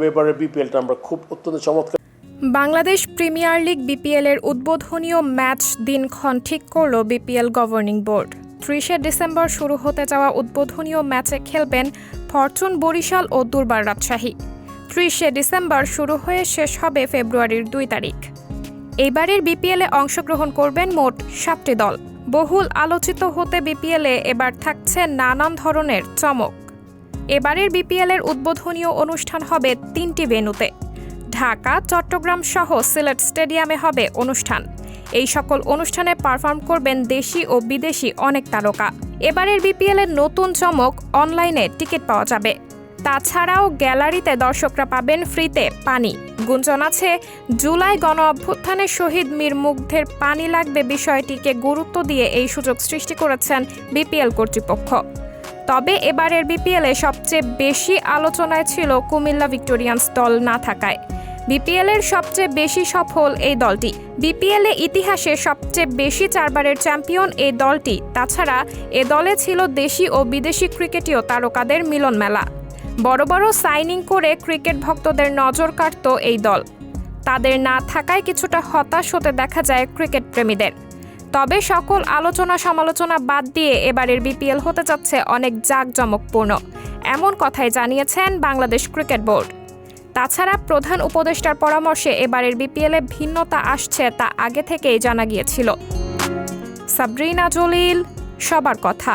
এবারে বিপিএলটা আমরা খুব অত্যন্ত চমৎকার। বাংলাদেশ প্রিমিয়ার লিগ বিপিএল এর উদ্বোধনীয় ম্যাচ দিনক্ষণ ঠিক করল বিপিএল গভর্নিং বোর্ড। 30 ডিসেম্বর শুরু হতে যাওয়া উদ্বোধনীয় ম্যাচে খেলবেন ফরচুন বরিশাল ও দুর্বার রাজশাহী। 30 ডিসেম্বর শুরু হয়ে শেষ হবে ফেব্রুয়ারির 2 তারিখ। এবারের বিপিএলে অংশগ্রহণ করবেন মোট 7টি দল। বহুল আলোচিত হতে বিপিএলে এবার থাকছে নানান ধরনের চমক। এবারের বিপিএলের উদ্বোধনীয় অনুষ্ঠান হবে 3টি ভেন্যুতে। ঢাকা, চট্টগ্রাম সহ সিলেট স্টেডিয়ামে হবে অনুষ্ঠান। এই সকল অনুষ্ঠানে পারফর্ম করবেন দেশি ও বিদেশি অনেক তারকা। এবারের বিপিএলের নতুন চমক, অনলাইনে টিকিট পাওয়া যাবে। তাছাড়াও গ্যালারিতে দর্শকরা পাবেন ফ্রিতে পানি। গুঞ্জন আছে জুলাই গণ অভ্যুত্থানে শহীদ মীর মুগ্ধের পানি লাগবে বিষয়টিকে গুরুত্ব দিয়ে এই সুযোগ সৃষ্টি করেছেন বিপিএল কর্তৃপক্ষ। তবে এবারের বিপিএলে সবচেয়ে বেশি আলোচনায় ছিল কুমিল্লা ভিক্টোরিয়ান্স দল না থাকায়। বিপিএলের সবচেয়ে বেশি সফল এই দলটি। বিপিএলে ইতিহাসে সবচেয়ে বেশি 4বারের চ্যাম্পিয়ন এই দলটি। তাছাড়া এ দলে ছিল দেশি ও বিদেশি ক্রিকেটীয় তারকাদের মিলন মেলা। বড় বড় সাইনিং করে ক্রিকেট ভক্তদের নজর কাড়ত এই দল। তাদের না থাকায় কিছুটা হতাশ হতে দেখা যায় ক্রিকেট প্রেমীদের। তবে সকল আলোচনা সমালোচনা বাদ দিয়ে এবারের বিপিএল হতে যাচ্ছে অনেক জাঁকজমকপূর্ণ, এমন কথাই জানিয়েছেন বাংলাদেশ ক্রিকেট বোর্ড। তাছাড়া প্রধান উপদেষ্টার পরামর্শে এবারের বিপিএলে ভিন্নতা আসছে তা আগে থেকেই জানা গিয়েছিল। সাবরিনা জলিল, সবার কথা।